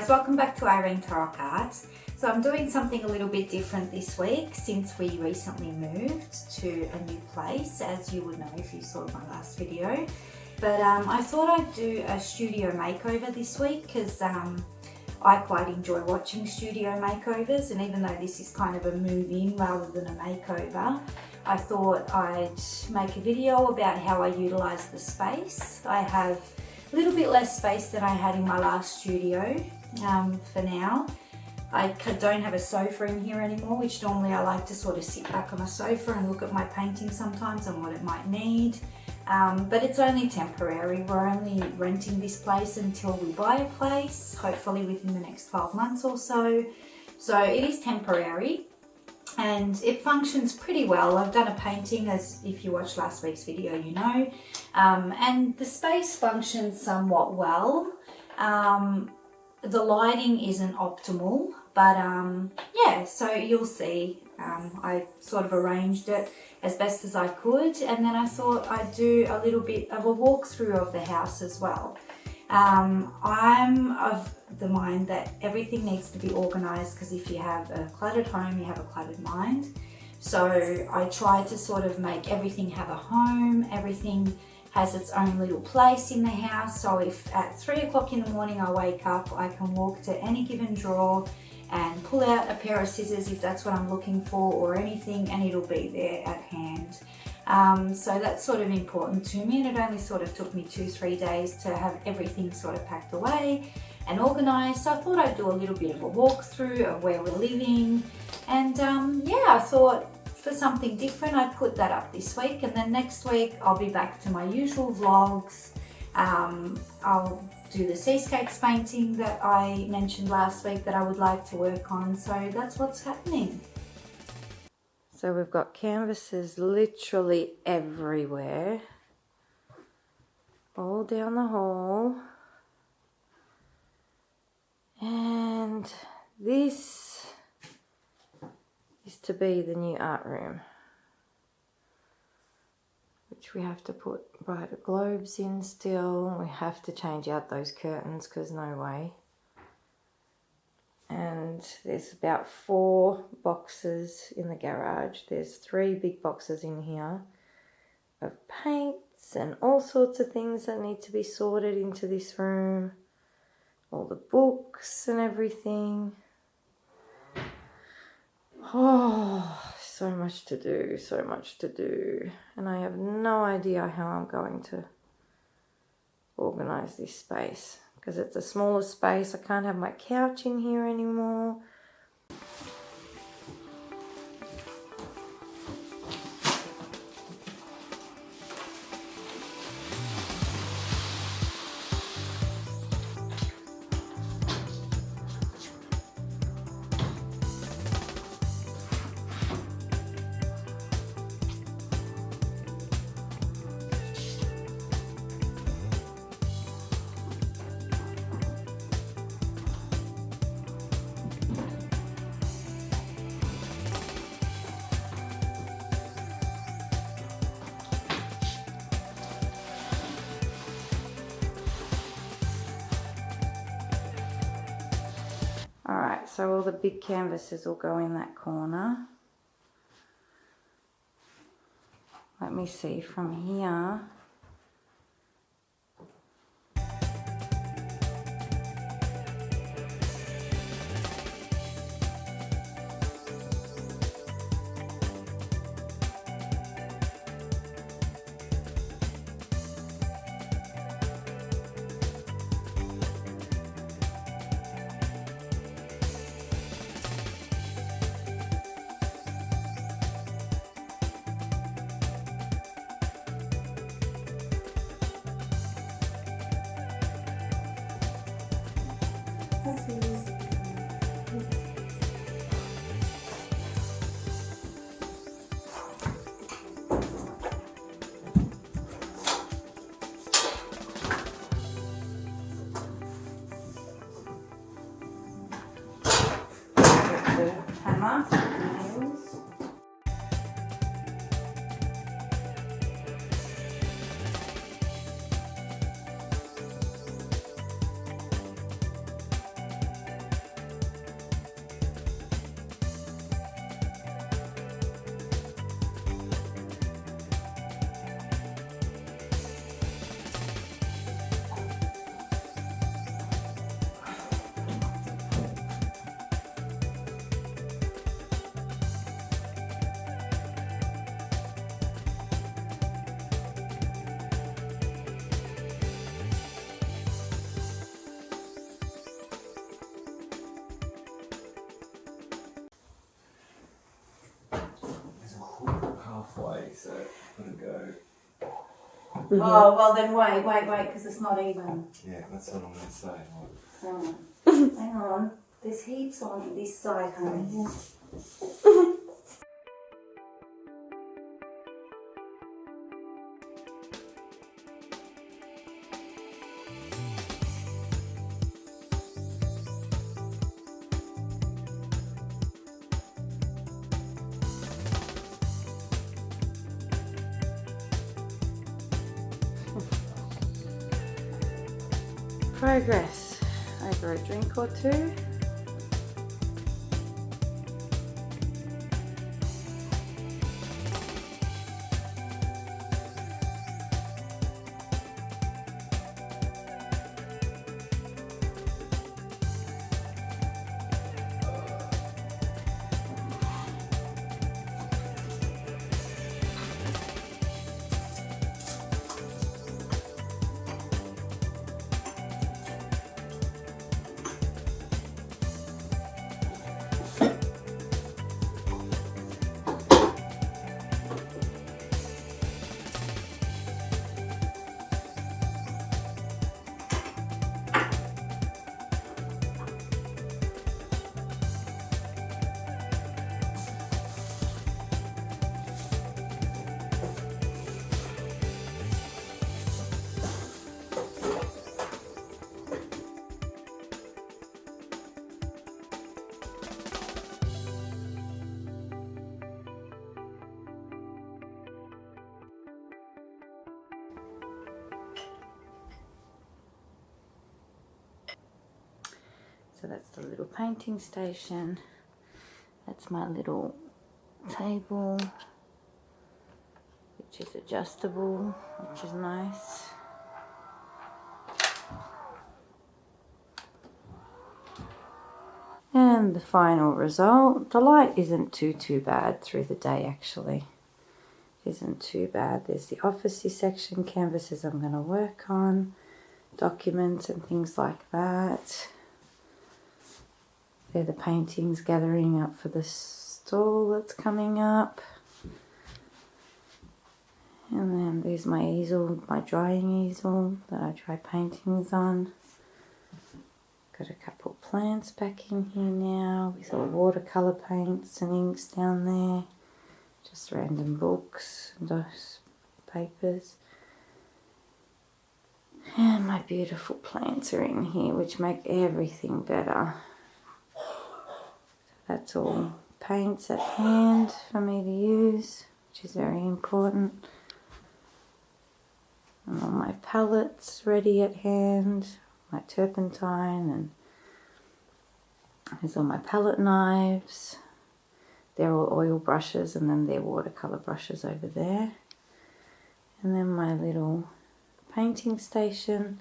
guys, welcome back to Irene Tarot Cards. So I'm doing something a little bit different this week since we recently moved to a new place, as you would know if you saw my last video. But I thought I'd do a studio makeover this week because I quite enjoy watching studio makeovers, and even though this is kind of a move-in rather than a makeover, I thought I'd make a video about how I utilise the space. I have a little bit less space than I had in my last studio for now. I don't have a sofa in here anymore, which normally I like to sort of sit back on a sofa and look at my painting sometimes and what it might need. But it's only temporary. We're only renting this place until we buy a place, hopefully within the next 12 months or so. So it is temporary and it functions pretty well. I've done a painting, as if you watched last week's video you know, and the space functions somewhat well. The lighting isn't optimal, but yeah, so you'll see. I sort of arranged it as best as I could, and then I thought I'd do a little bit of a walkthrough of the house as well. I'm of the mind that everything needs to be organised, because if you have a cluttered home, you have a cluttered mind. So I try to sort of make everything have a home, everything has its own little place in the house. So if at 3 o'clock in the morning I wake up, I can walk to any given drawer and pull out a pair of scissors if that's what I'm looking for, or anything, and it'll be there at hand. So that's sort of important to me, and it only sort of took me 2-3 days to have everything sort of packed away and organised. So I thought I'd do a little bit of a walkthrough of where we're living, and yeah, I thought for something different I'd put that up this week, and then next week I'll be back to my usual vlogs. I'll do the seascapes painting that I mentioned last week that I would like to work on, so that's what's happening. So we've got canvases literally everywhere, all down the hall, and this is to be the new art room, which we have to put brighter globes in still. We have to change out those curtains because no way. And there's about 4 boxes in the garage. There's 3 big boxes in here of paints and all sorts of things that need to be sorted into this room. All the books and everything. Oh, so much to do, so much to do. And I have no idea how I'm going to organise this space, because it's a smaller space. I can't have my couch in here anymore. Alright, so all the big canvases will go in that corner. Let me see from here. go. Oh, well then wait, because it's not even. Yeah, that's what I'm going to say. Hang on. There's heaps on this side, honey. Progress over a drink or two. So that's the little painting station. That's my little table, which is adjustable, which is nice. And the final result, the light isn't too bad through the day actually. Isn't too bad. There's the officey section, canvases I'm going to work on, documents and things like that. They're the paintings gathering up for the stall that's coming up. And then there's my easel, my drying easel that I dry paintings on. Got a couple of plants back in here now with all watercolour paints and inks down there. Just random books and those papers. And my beautiful plants are in here, which make everything better. That's all paints at hand for me to use, which is very important. And all my palettes ready at hand, my turpentine, and there's all my palette knives. They're all oil brushes, and then they're watercolour brushes over there. And then my little painting station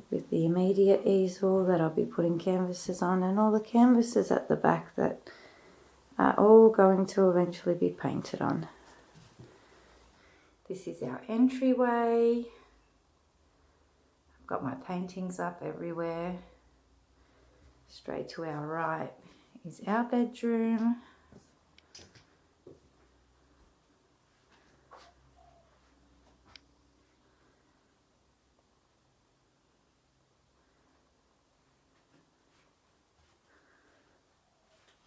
with the immediate easel that I'll be putting canvases on, and all the canvases at the back that are all going to eventually be painted on. This is our entryway. I've got my paintings up everywhere. Straight to our right is our bedroom.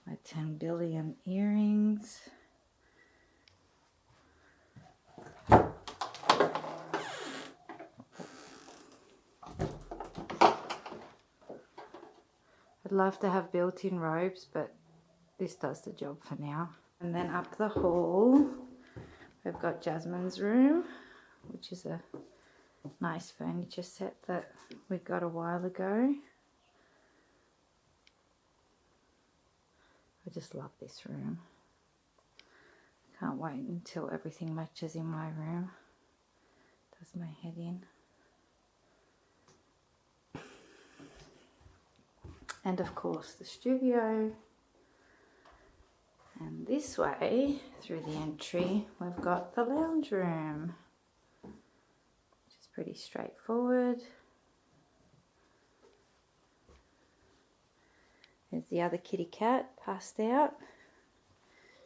My 10 billion earrings. I'd love to have built-in robes, but this does the job for now. And then up the hall, we've got Jasmine's room, which is a nice furniture set that we got a while ago. I just love this room. Can't wait until everything matches in my room. Does my head in. And of course the studio. And this way, through the entry, we've got the lounge room, which is pretty straightforward. There's the other kitty cat passed out.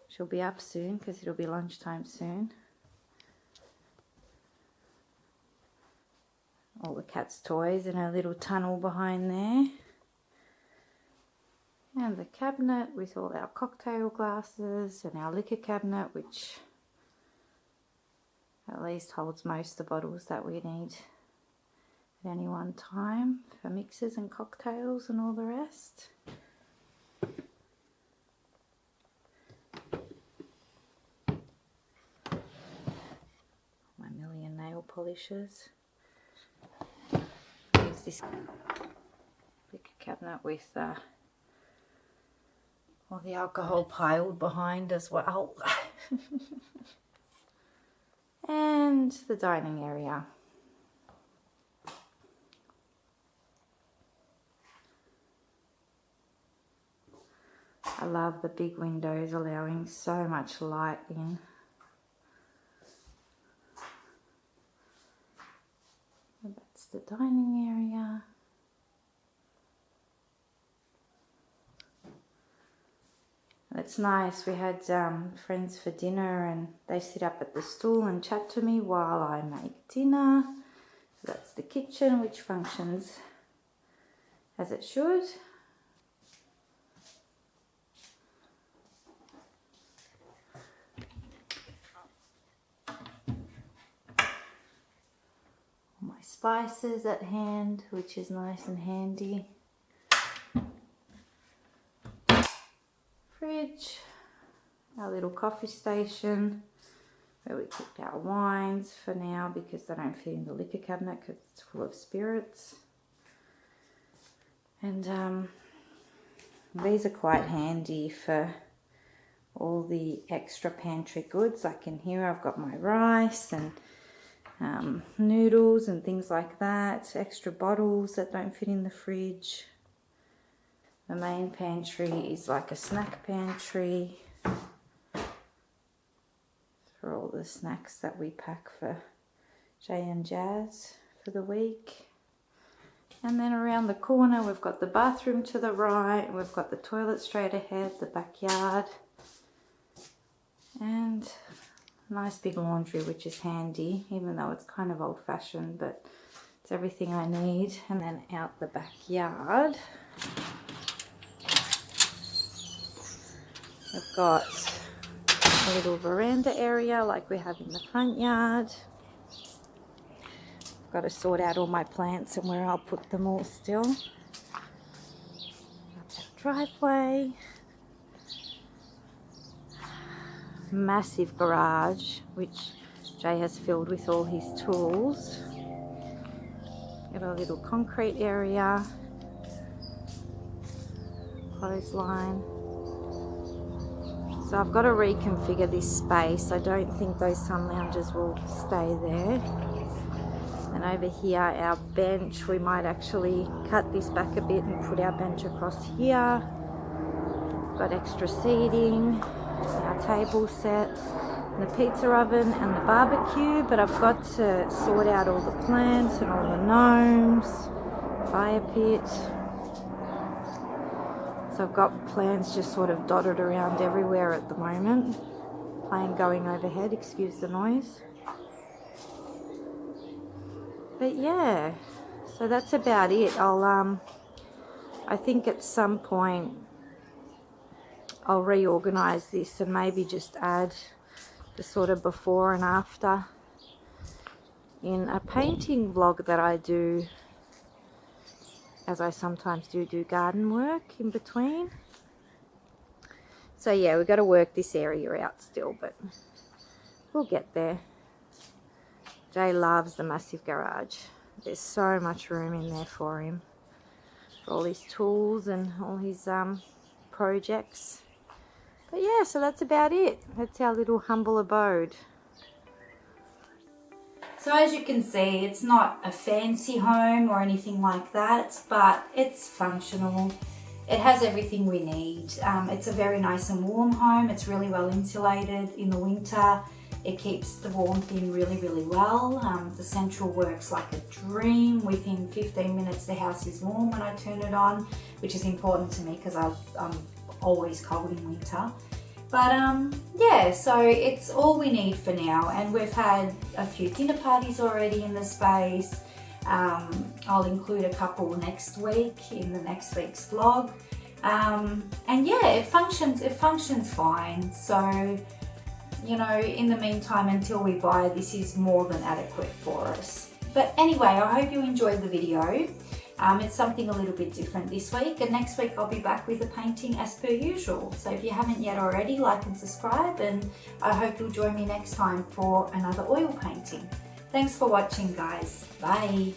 She'll be up soon because it'll be lunchtime soon. all the cat's toys in a little tunnel behind there. And the cabinet with all our cocktail glasses and our liquor cabinet, which at least holds most of the bottles that we need at any one time for mixers and cocktails and all the rest. My million nail polishes. There's this liquor cabinet with all the alcohol piled behind as well. And the dining area. I love the big windows allowing so much light in. And that's the dining area. It's nice, we had friends for dinner and they sit up at the stool and chat to me while I make dinner. So that's the kitchen, which functions as it should. My spices at hand, which is nice and handy. Fridge, our little coffee station where we keep our wines for now because they don't fit in the liquor cabinet because it's full of spirits. And these are quite handy for all the extra pantry goods. Like in here I've got my rice and noodles and things like that, extra bottles that don't fit in the fridge. The main pantry is like a snack pantry for all the snacks that we pack for Jay and Jazz for the week. And then around the corner we've got the bathroom to the right, we've got the toilet straight ahead, the backyard, and a nice big laundry, which is handy, even though it's kind of old-fashioned, but it's everything I need. And then out the backyard we've got a little veranda area like we have in the front yard. I've got to sort out all my plants and where I'll put them all still. That's our driveway. Massive garage, which Jay has filled with all his tools. Got a little concrete area. Clothesline. So I've got to reconfigure this space. I don't think those sun lounges will stay there. And over here, our bench, we might actually cut this back a bit and put our bench across here. Got extra seating, our table set, the pizza oven and the barbecue, but I've got to sort out all the plants and all the gnomes, fire pit. So I've got plants just sort of dotted around everywhere at the moment. Plane going overhead, excuse the noise. But yeah, so that's about it. I think at some point I'll reorganize this and maybe just add the sort of before and after in a painting vlog that I do, as I sometimes do garden work in between. So yeah, we've got to work this area out still, but we'll get there. Jay loves the massive garage. There's so much room in there for him, for all his tools and all his projects. But yeah, so that's about it. That's our little humble abode. So as you can see, it's not a fancy home or anything like that, but it's functional. It has everything we need. It's a very nice and warm home. It's really well insulated in the winter. It keeps the warmth in really, really well. The central works like a dream. Within 15 minutes, the house is warm when I turn it on, which is important to me because I'm always cold in winter. But yeah, so it's all we need for now, and we've had a few dinner parties already in the space. I'll include a couple next week in the next week's vlog. And yeah, it functions fine. So, you know, in the meantime, until we buy, this is more than adequate for us. But anyway, I hope you enjoyed the video. It's something a little bit different this week, and next week I'll be back with a painting as per usual. So if you haven't yet already, like and subscribe, and I hope you'll join me next time for another oil painting. Thanks for watching, guys. Bye.